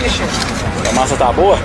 Ixi. A massa tá boa?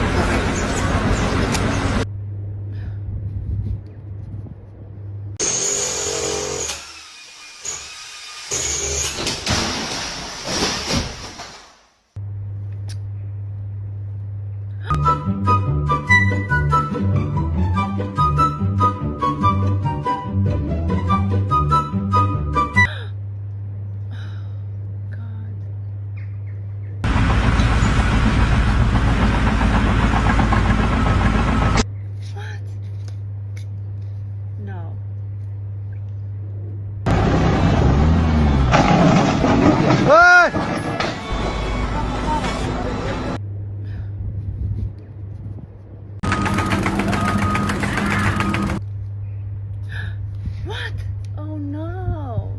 No. What? Oh no.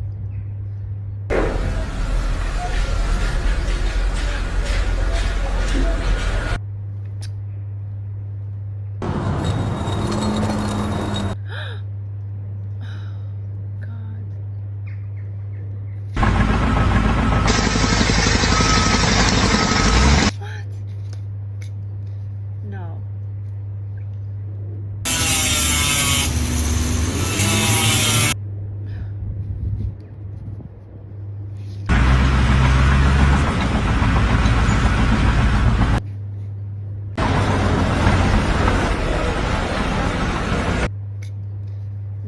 God. What? No.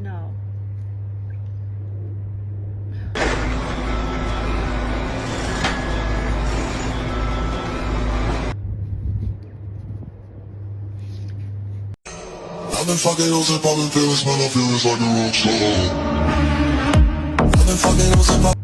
No. I've been fucking hoes and popping pills, man, I feel it's like a rock star. I've been fucking hoes and popping